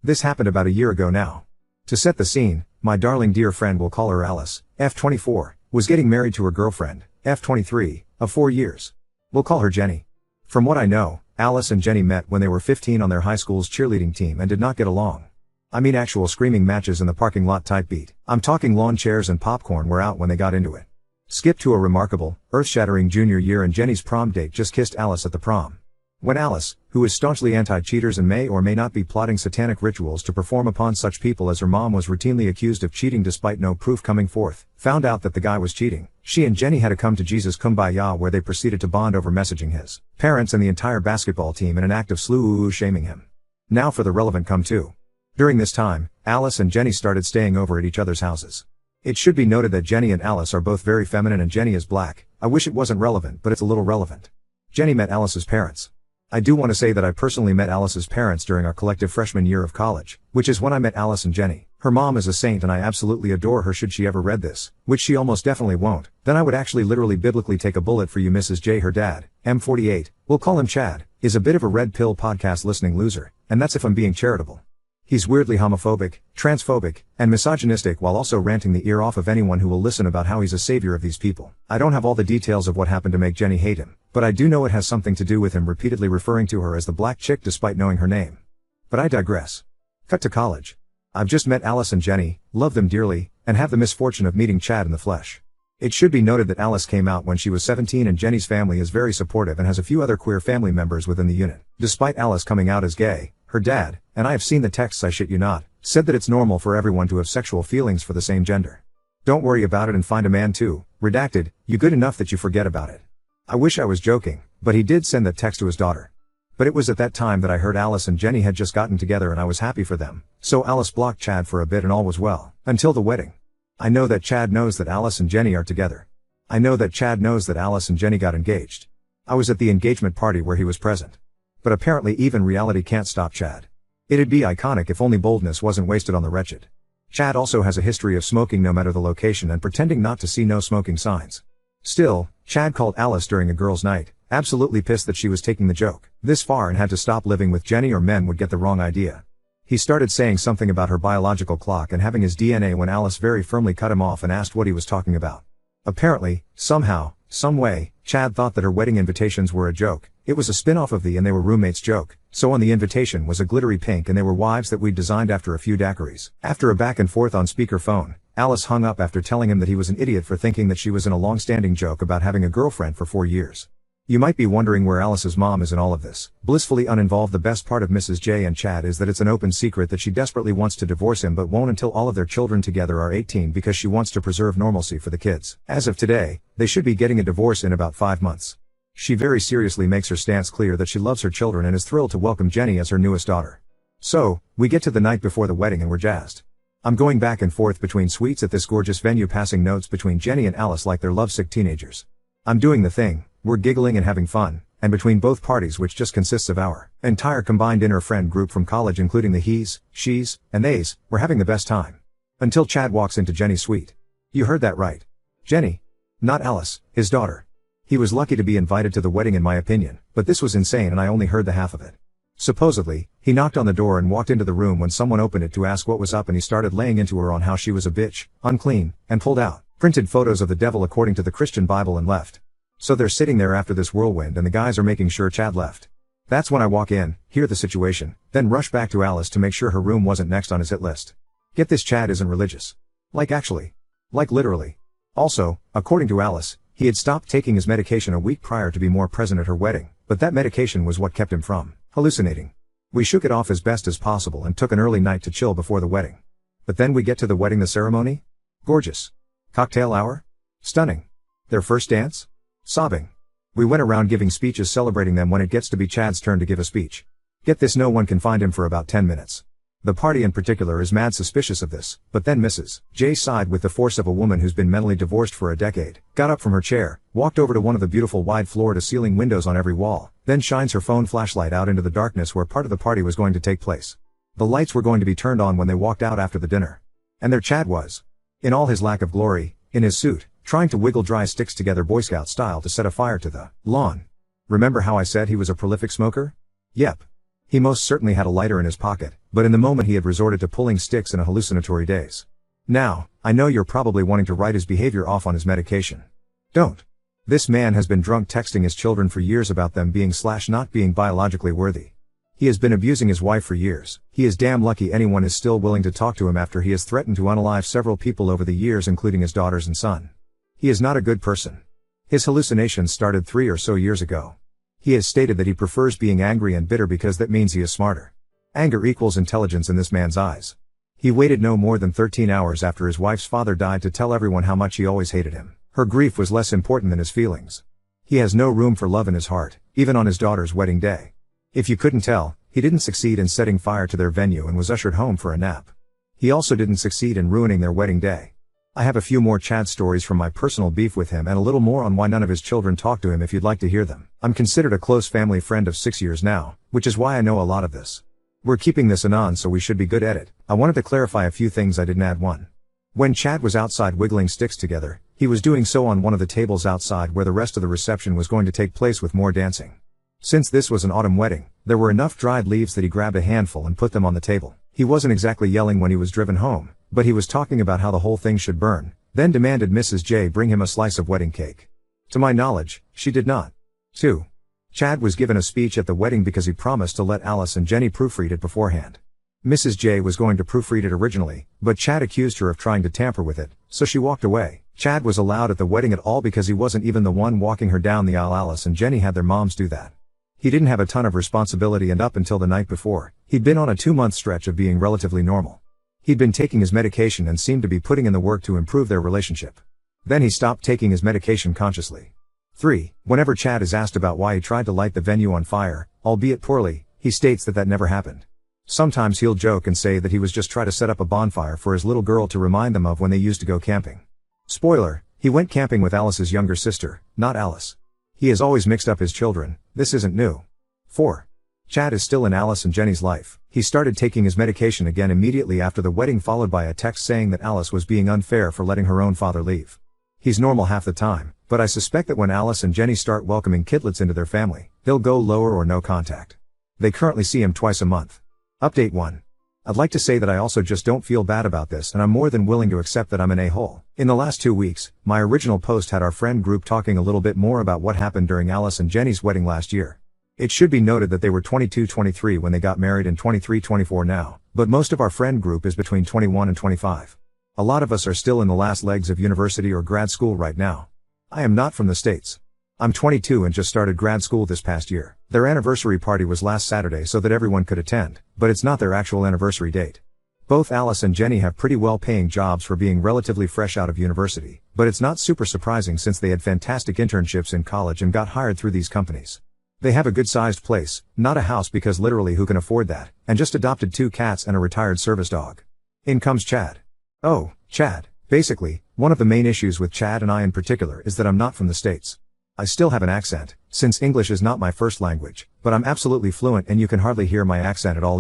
This happened about a year ago now. To set the scene, my darling dear friend, we'll call her Alice, F24, was getting married to her girlfriend, F23, of 4 years. We'll call her Jenny. From what I know, Alice and Jenny met when they were 15 on their high school's cheerleading team and did not get along. I mean actual screaming matches in the parking lot type beat. I'm talking lawn chairs and popcorn were out when they got into it. Skip to a remarkable, earth-shattering junior year and Jenny's prom date just kissed Alice at the prom. When Alice, who is staunchly anti-cheaters and may or may not be plotting satanic rituals to perform upon such people as her mom was routinely accused of cheating despite no proof coming forth, found out that the guy was cheating, she and Jenny had a come to Jesus kumbaya where they proceeded to bond over messaging his parents and the entire basketball team in an act of shaming him. Now for the relevant come to. During this time, Alice and Jenny started staying over at each other's houses. It should be noted that Jenny and Alice are both very feminine and Jenny is black. I wish it wasn't relevant, but it's a little relevant. Jenny met Alice's parents. I do want to say that I personally met Alice's parents during our collective freshman year of college, which is when I met Alice and Jenny. Her mom is a saint and I absolutely adore her. Should she ever read this, which she almost definitely won't, then I would actually literally biblically take a bullet for you, Mrs. J. Her dad, M48, we'll call him Chad, is a bit of a red pill podcast listening loser, and that's if I'm being charitable. He's weirdly homophobic, transphobic, and misogynistic while also ranting the ear off of anyone who will listen about how he's a savior of these people. I don't have all the details of what happened to make Jenny hate him, but I do know it has something to do with him repeatedly referring to her as the black chick despite knowing her name. But I digress. Cut to college. I've just met Alice and Jenny, love them dearly, and have the misfortune of meeting Chad in the flesh. It should be noted that Alice came out when she was 17 and Jenny's family is very supportive and has a few other queer family members within the unit. Despite Alice coming out as gay, her dad, and I have seen the texts, I shit you not, said that it's normal for everyone to have sexual feelings for the same gender. Don't worry about it and find a man too, redacted, you good enough that you forget about it. I wish I was joking, but he did send that text to his daughter. But it was at that time that I heard Alice and Jenny had just gotten together and I was happy for them, so Alice blocked Chad for a bit and all was well, until the wedding. I know that Chad knows that Alice and Jenny are together. I know that Chad knows that Alice and Jenny got engaged. I was at the engagement party where he was present. But apparently even reality can't stop Chad. It'd be iconic if only boldness wasn't wasted on the wretched. Chad also has a history of smoking no matter the location and pretending not to see no smoking signs. Still, Chad called Alice during a girls' night, absolutely pissed that she was taking the joke this far and had to stop living with Jenny or men would get the wrong idea. He started saying something about her biological clock and having his DNA when Alice very firmly cut him off and asked what he was talking about. Apparently, somehow, some way, Chad thought that her wedding invitations were a joke. It was a spin-off of the and they were roommates joke, so on the invitation was a glittery pink and they were wives that we'd designed after a few daiquiris. After a back and forth on speakerphone, Alice hung up after telling him that he was an idiot for thinking that she was in a long-standing joke about having a girlfriend for 4 years. You might be wondering where Alice's mom is in all of this. Blissfully uninvolved. The best part of Mrs. J and Chad is that it's an open secret that she desperately wants to divorce him but won't until all of their children together are 18 because she wants to preserve normalcy for the kids. As of today, they should be getting a divorce in about 5 months. She very seriously makes her stance clear that she loves her children and is thrilled to welcome Jenny as her newest daughter. So, we get to the night before the wedding and we're jazzed. I'm going back and forth between suites at this gorgeous venue passing notes between Jenny and Alice like they're lovesick teenagers. I'm doing the thing, we're giggling and having fun, and between both parties which just consists of our entire combined inner friend group from college including the he's, she's, and they's, we're having the best time. Until Chad walks into Jenny's suite. You heard that right. Jenny. Not Alice, his daughter. He was lucky to be invited to the wedding in my opinion, but this was insane and I only heard the half of it. Supposedly, he knocked on the door and walked into the room when someone opened it to ask what was up and he started laying into her on how she was a bitch, unclean, and pulled out printed photos of the devil according to the Christian Bible and left. So they're sitting there after this whirlwind and the guys are making sure Chad left. That's when I walk in, hear the situation, then rush back to Alice to make sure her room wasn't next on his hit list. Get this, Chad isn't religious. Like actually. Like literally. Also, according to Alice, he had stopped taking his medication a week prior to be more present at her wedding, but that medication was what kept him from hallucinating. We shook it off as best as possible and took an early night to chill before the wedding. But then we get to the wedding, the ceremony? Gorgeous. Cocktail hour? Stunning. Their first dance? Sobbing. We went around giving speeches celebrating them when it gets to be Chad's turn to give a speech. Get this, no one can find him for about 10 minutes. The party in particular is mad suspicious of this, but then Mrs. J sighed with the force of a woman who's been mentally divorced for a decade, got up from her chair, walked over to one of the beautiful wide floor-to-ceiling windows on every wall, then shines her phone flashlight out into the darkness where part of the party was going to take place. The lights were going to be turned on when they walked out after the dinner. And there Chad was. In all his lack of glory, in his suit, trying to wiggle dry sticks together Boy Scout style to set a fire to the lawn. Remember how I said he was a prolific smoker? Yep. He most certainly had a lighter in his pocket, but in the moment he had resorted to pulling sticks in a hallucinatory daze. Now, I know you're probably wanting to write his behavior off on his medication. Don't. This man has been drunk texting his children for years about them being/not being biologically worthy. He has been abusing his wife for years. He is damn lucky anyone is still willing to talk to him after he has threatened to unalive several people over the years, including his daughters and son. He is not a good person. His hallucinations started 3 or so years ago. He has stated that he prefers being angry and bitter because that means he is smarter. Anger equals intelligence in this man's eyes. He waited no more than 13 hours after his wife's father died to tell everyone how much he always hated him. Her grief was less important than his feelings. He has no room for love in his heart, even on his daughter's wedding day. If you couldn't tell, he didn't succeed in setting fire to their venue and was ushered home for a nap. He also didn't succeed in ruining their wedding day. I have a few more Chad stories from my personal beef with him and a little more on why none of his children talk to him if you'd like to hear them. I'm considered a close family friend of 6 years now, which is why I know a lot of this. We're keeping this anon so we should be good at it. I wanted to clarify a few things I didn't add. 1. When Chad was outside wiggling sticks together, he was doing so on one of the tables outside where the rest of the reception was going to take place with more dancing. Since this was an autumn wedding, there were enough dried leaves that he grabbed a handful and put them on the table. He wasn't exactly yelling when he was driven home, but he was talking about how the whole thing should burn, then demanded Mrs. J bring him a slice of wedding cake. To my knowledge, she did not. 2. Chad was given a speech at the wedding because he promised to let Alice and Jenny proofread it beforehand. Mrs. J was going to proofread it originally, but Chad accused her of trying to tamper with it, so she walked away. Chad was allowed at the wedding at all because he wasn't even the one walking her down the aisle. Alice and Jenny had their moms do that. He didn't have a ton of responsibility, and up until the night before, he'd been on a 2-month stretch of being relatively normal. He'd been taking his medication and seemed to be putting in the work to improve their relationship. Then he stopped taking his medication consciously. 3. Whenever Chad is asked about why he tried to light the venue on fire, albeit poorly, he states that never happened. Sometimes he'll joke and say that he was just trying to set up a bonfire for his little girl to remind them of when they used to go camping. Spoiler, he went camping with Alice's younger sister, not Alice. He has always mixed up his children, this isn't new. 4. Chad is still in Alice and Jenny's life. He started taking his medication again immediately after the wedding, followed by a text saying that Alice was being unfair for letting her own father leave. He's normal half the time, but I suspect that when Alice and Jenny start welcoming kidlets into their family, they'll go lower or no contact. They currently see him twice a month. Update 1. I'd like to say that I also just don't feel bad about this, and I'm more than willing to accept that I'm an a-hole. In the last 2 weeks, my original post had our friend group talking a little bit more about what happened during Alice and Jenny's wedding last year. It should be noted that they were 22-23 when they got married and 23-24 now, but most of our friend group is between 21 and 25. A lot of us are still in the last legs of university or grad school right now. I am not from the States. I'm 22 and just started grad school this past year. Their anniversary party was last Saturday so that everyone could attend, but it's not their actual anniversary date. Both Alice and Jenny have pretty well-paying jobs for being relatively fresh out of university, but it's not super surprising since they had fantastic internships in college and got hired through these companies. They have a good-sized place, not a house because literally who can afford that, and just adopted 2 cats and a retired service dog. In comes Chad. Oh, Chad. Basically, one of the main issues with Chad and I in particular is that I'm not from the States. I still have an accent, since English is not my first language, but I'm absolutely fluent and you can hardly hear my accent at all.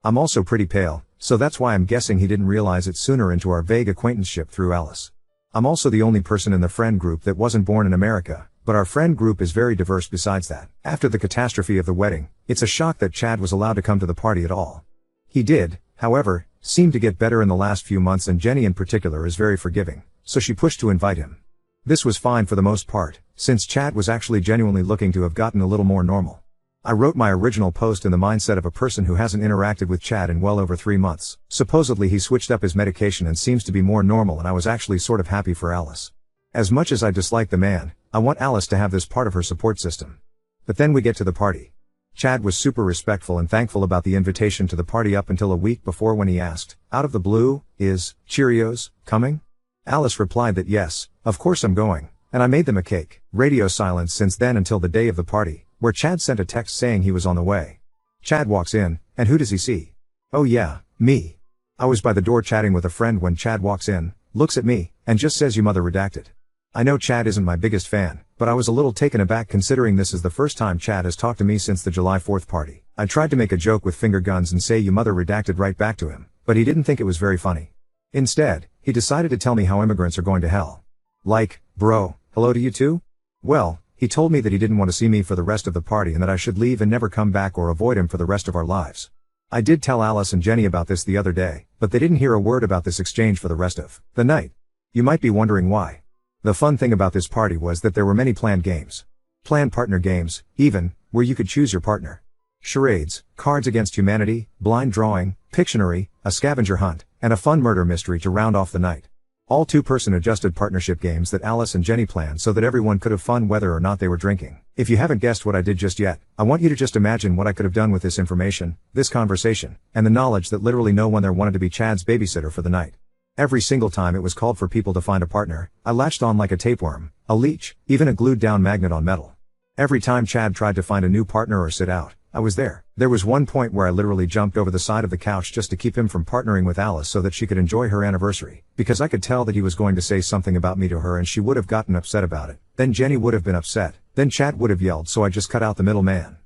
I'm also pretty pale, so that's why I'm guessing he didn't realize it sooner into our vague acquaintanceship through Alice. I'm also the only person in the friend group that wasn't born in America, but our friend group is very diverse besides that. After the catastrophe of the wedding, it's a shock that Chad was allowed to come to the party at all. He did, however, seem to get better in the last few months, and Jenny in particular is very forgiving, so she pushed to invite him. This was fine for the most part, since Chad was actually genuinely looking to have gotten a little more normal. I wrote my original post in the mindset of a person who hasn't interacted with Chad in well over 3 months. Supposedly he switched up his medication and seems to be more normal, and I was actually sort of happy for Alice. As much as I dislike the man, I want Alice to have this part of her support system. But then we get to the party. Chad was super respectful and thankful about the invitation to the party up until a week before when he asked, out of the blue, "Is Cheerios coming?" Alice replied that yes, of course I'm going, and I made them a cake. Radio silence since then until the day of the party, where Chad sent a text saying he was on the way. Chad walks in, and who does he see? Oh yeah, me. I was by the door chatting with a friend when Chad walks in, looks at me, and just says "you mother redacted." I know Chad isn't my biggest fan, but I was a little taken aback considering this is the first time Chad has talked to me since the July 4th party. I tried to make a joke with finger guns and say "you mother redacted" right back to him, but he didn't think it was very funny. Instead, he decided to tell me how immigrants are going to hell. Like, bro, hello to you too? Well, He told me that he didn't want to see me for the rest of the party and that I should leave and never come back or avoid him for the rest of our lives. I did tell Alice and Jenny about this the other day, but they didn't hear a word about this exchange for the rest of the night. You might be wondering why. The fun thing about this party was that there were many planned games. Planned partner games, even, where you could choose your partner. Charades, Cards Against Humanity, blind drawing, Pictionary, a scavenger hunt, and a fun murder mystery to round off the night. All two-person adjusted partnership games that Alice and Jenny planned so that everyone could have fun whether or not they were drinking. If you haven't guessed what I did just yet, I want you to just imagine what I could have done with this information, this conversation, and the knowledge that literally no one there wanted to be Chad's babysitter for the night. Every single time it was called for people to find a partner, I latched on like a tapeworm, a leech, even a glued-down magnet on metal. Every time Chad tried to find a new partner or sit out, I was there. There was one point where I literally jumped over the side of the couch just to keep him from partnering with Alice so that she could enjoy her anniversary, because I could tell that he was going to say something about me to her and she would have gotten upset about it. Then Jenny would have been upset, then Chad would have yelled, so I just cut out the middleman.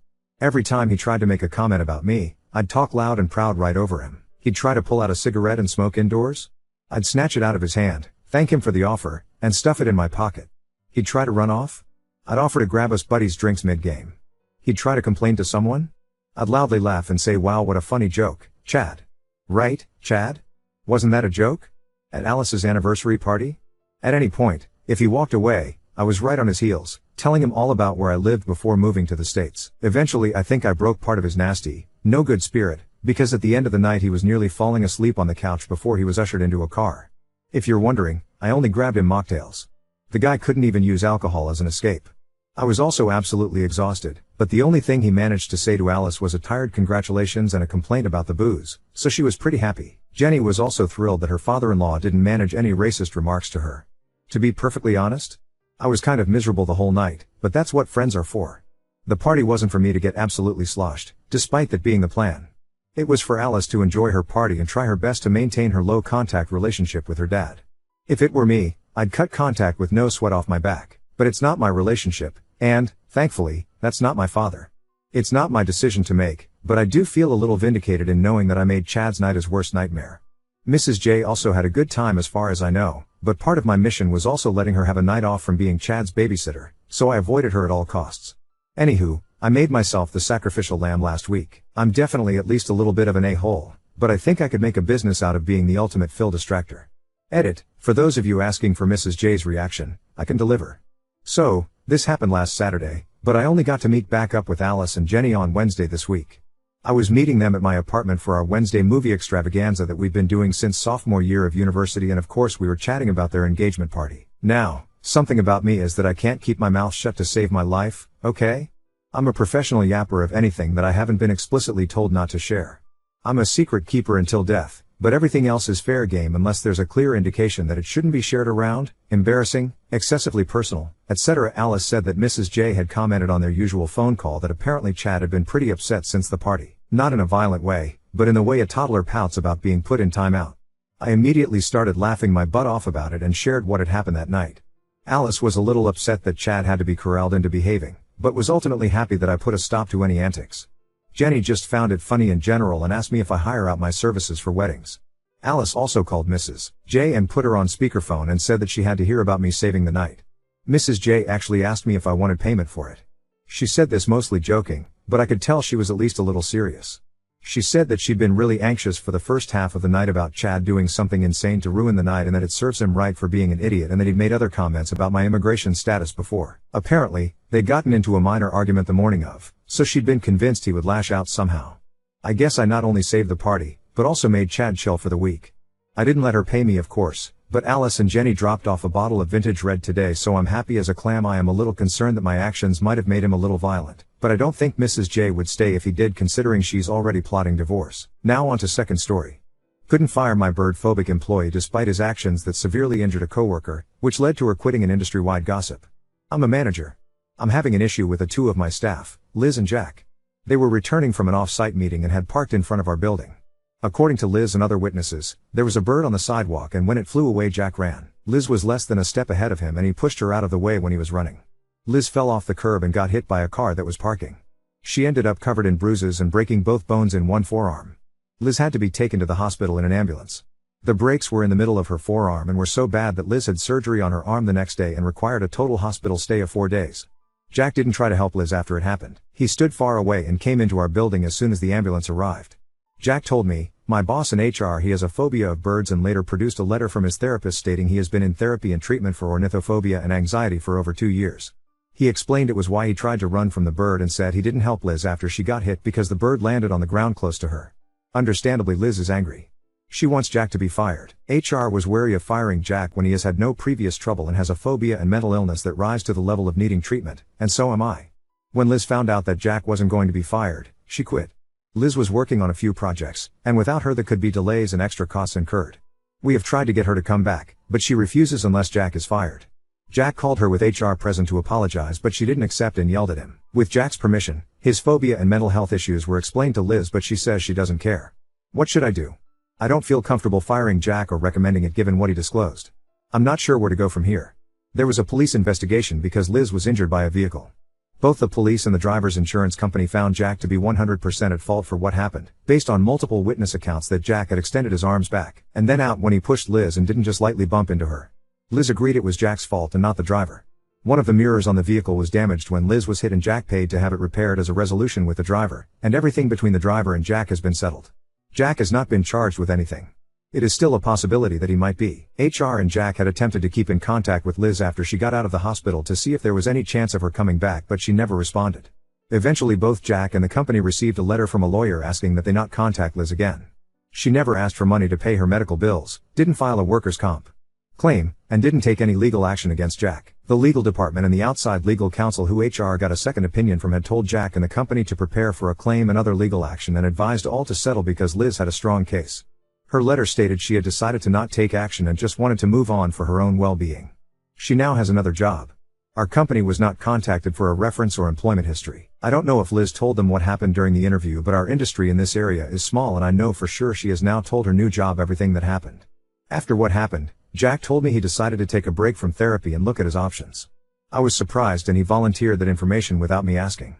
Every time he tried to make a comment about me, I'd talk loud and proud right over him. He'd try to pull out a cigarette and smoke indoors. I'd snatch it out of his hand, thank him for the offer, and stuff it in my pocket. He'd try to run off. I'd offer to grab us buddies drinks mid-game. He'd try to complain to someone. I'd loudly laugh and say, wow, what a funny joke, Chad. Right, Chad? Wasn't that a joke? At Alice's anniversary party? At any point, if he walked away, I was right on his heels, telling him all about where I lived before moving to the States. Eventually I think I broke part of his nasty, no good spirit, because at the end of the night he was nearly falling asleep on the couch before he was ushered into a car. If you're wondering, I only grabbed him mocktails. The guy couldn't even use alcohol as an escape. I was also absolutely exhausted, but the only thing he managed to say to Alice was a tired congratulations and a complaint about the booze, so she was pretty happy. Jenny was also thrilled that her father-in-law didn't manage any racist remarks to her. To be perfectly honest, I was kind of miserable the whole night, but that's what friends are for. The party wasn't for me to get absolutely sloshed, despite that being the plan. It was for Alice to enjoy her party and try her best to maintain her low-contact relationship with her dad. If it were me, I'd cut contact with no sweat off my back, but it's not my relationship. And, thankfully, that's not my father. It's not my decision to make, but I do feel a little vindicated in knowing that I made Chad's night his worst nightmare. Mrs. J also had a good time as far as I know, but part of my mission was also letting her have a night off from being Chad's babysitter, so I avoided her at all costs. Anywho, I made myself the sacrificial lamb last week. I'm definitely at least a little bit of an a-hole, but I think I could make a business out of being the ultimate Phil distractor. Edit, for those of you asking for Mrs. J's reaction, I can deliver. So, this happened last Saturday, but I only got to meet back up with Alice and Jenny on Wednesday this week. I was meeting them at my apartment for our Wednesday movie extravaganza that we've been doing since sophomore year of university, and of course we were chatting about their engagement party. Now, something about me is that I can't keep my mouth shut to save my life, okay? I'm a professional yapper of anything that I haven't been explicitly told not to share. I'm a secret keeper until death, but everything else is fair game unless there's a clear indication that it shouldn't be shared around, embarrassing, excessively personal, etc. Alice said that Mrs. J had commented on their usual phone call that apparently Chad had been pretty upset since the party. Not in a violent way, but in the way a toddler pouts about being put in timeout. I immediately started laughing my butt off about it and shared what had happened that night. Alice was a little upset that Chad had to be corralled into behaving, but was ultimately happy that I put a stop to any antics. Jenny just found it funny in general and asked me if I hire out my services for weddings. Alice also called Mrs. J and put her on speakerphone and said that she had to hear about me saving the night. Mrs. J actually asked me if I wanted payment for it. She said this mostly joking, but I could tell she was at least a little serious. She said that she'd been really anxious for the first half of the night about Chad doing something insane to ruin the night and that it serves him right for being an idiot, and that he'd made other comments about my immigration status before. Apparently, they'd gotten into a minor argument the morning of, so she'd been convinced he would lash out somehow. I guess I not only saved the party, but also made Chad chill for the week. I didn't let her pay me, of course, but Alice and Jenny dropped off a bottle of vintage red today, so I'm happy as a clam. I am a little concerned that my actions might have made him a little violent, but I don't think Mrs. J would stay if he did, considering she's already plotting divorce. Now on to second story. Couldn't fire my bird-phobic employee despite his actions that severely injured a coworker, which led to her quitting an industry-wide gossip. I'm a manager. I'm having an issue with the two of my staff, Liz and Jack. They were returning from an off-site meeting and had parked in front of our building. According to Liz and other witnesses, there was a bird on the sidewalk, and when it flew away, Jack ran. Liz was less than a step ahead of him and he pushed her out of the way when he was running. Liz fell off the curb and got hit by a car that was parking. She ended up covered in bruises and breaking both bones in one forearm. Liz had to be taken to the hospital in an ambulance. The breaks were in the middle of her forearm and were so bad that Liz had surgery on her arm the next day and required a total hospital stay of 4 days. Jack didn't try to help Liz after it happened. He stood far away and came into our building as soon as the ambulance arrived. Jack told me, my boss in HR, he has a phobia of birds, and later produced a letter from his therapist stating he has been in therapy and treatment for ornithophobia and anxiety for over 2 years. He explained it was why he tried to run from the bird and said he didn't help Liz after she got hit because the bird landed on the ground close to her. Understandably, Liz is angry. She wants Jack to be fired. HR was wary of firing Jack when he has had no previous trouble and has a phobia and mental illness that rise to the level of needing treatment, and so am I. When Liz found out that Jack wasn't going to be fired, she quit. Liz was working on a few projects, and without her there could be delays and extra costs incurred. We have tried to get her to come back, but she refuses unless Jack is fired. Jack called her with HR present to apologize, but she didn't accept and yelled at him. With Jack's permission, his phobia and mental health issues were explained to Liz, but she says she doesn't care. What should I do? I don't feel comfortable firing Jack or recommending it given what he disclosed. I'm not sure where to go from here. There was a police investigation because Liz was injured by a vehicle. Both the police and the driver's insurance company found Jack to be 100% at fault for what happened, based on multiple witness accounts that Jack had extended his arms back and then out when he pushed Liz and didn't just lightly bump into her. Liz agreed it was Jack's fault and not the driver. One of the mirrors on the vehicle was damaged when Liz was hit, and Jack paid to have it repaired as a resolution with the driver, and everything between the driver and Jack has been settled. Jack has not been charged with anything. It is still a possibility that he might be. HR and Jack had attempted to keep in contact with Liz after she got out of the hospital to see if there was any chance of her coming back, but she never responded. Eventually both Jack and the company received a letter from a lawyer asking that they not contact Liz again. She never asked for money to pay her medical bills, didn't file a workers' comp claim, and didn't take any legal action against Jack. The legal department and the outside legal counsel who HR got a second opinion from had told Jack and the company to prepare for a claim and other legal action, and advised all to settle because Liz had a strong case. Her letter stated she had decided to not take action and just wanted to move on for her own well-being. She now has another job. Our company was not contacted for a reference or employment history. I don't know if Liz told them what happened during the interview, but our industry in this area is small, and I know for sure she has now told her new job everything that happened. After what happened, Jack told me he decided to take a break from therapy and look at his options. I was surprised, and he volunteered that information without me asking.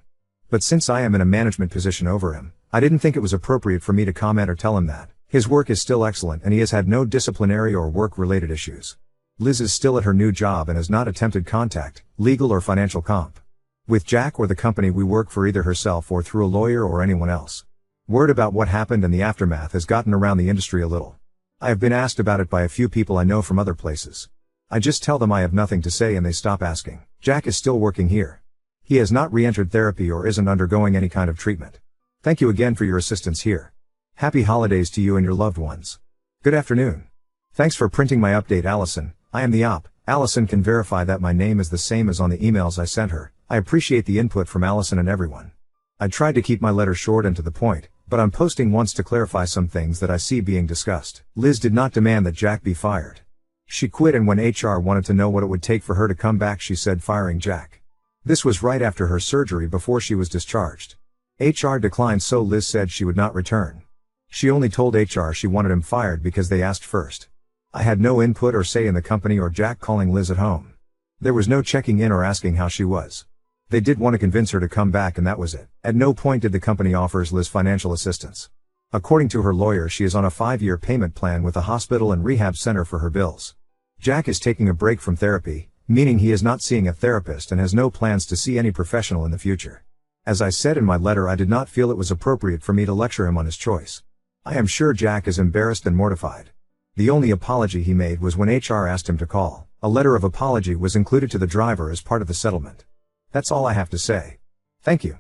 But since I am in a management position over him, I didn't think it was appropriate for me to comment or tell him that. His work is still excellent and he has had no disciplinary or work-related issues. Liz is still at her new job and has not attempted contact, legal or financial comp with Jack or the company we work for, either herself or through a lawyer or anyone else. Word about what happened and the aftermath has gotten around the industry a little. I have been asked about it by a few people I know from other places. I just tell them I have nothing to say and they stop asking. Jack is still working here. He has not re-entered therapy or isn't undergoing any kind of treatment. Thank you again for your assistance here. Happy holidays to you and your loved ones. Good afternoon. Thanks for printing my update, Allison. I am the op. Allison can verify that my name is the same as on the emails I sent her. I appreciate the input from Allison and everyone. I tried to keep my letter short and to the point, but I'm posting once to clarify some things that I see being discussed. Liz did not demand that Jack be fired. She quit, and when HR wanted to know what it would take for her to come back, she said firing Jack. This was right after her surgery before she was discharged. HR declined, so Liz said she would not return. She only told HR she wanted him fired because they asked first. I had no input or say in the company or Jack calling Liz at home. There was no checking in or asking how she was. They did want to convince her to come back, and that was it. At no point did the company offers Liz financial assistance. According to her lawyer, she is on a 5-year payment plan with a hospital and rehab center for her bills. Jack is taking a break from therapy, meaning he is not seeing a therapist and has no plans to see any professional in the future. As I said in my letter, I did not feel it was appropriate for me to lecture him on his choice. I am sure Jack is embarrassed and mortified. The only apology he made was when HR asked him to call. A letter of apology was included to the driver as part of the settlement. That's all I have to say. Thank you.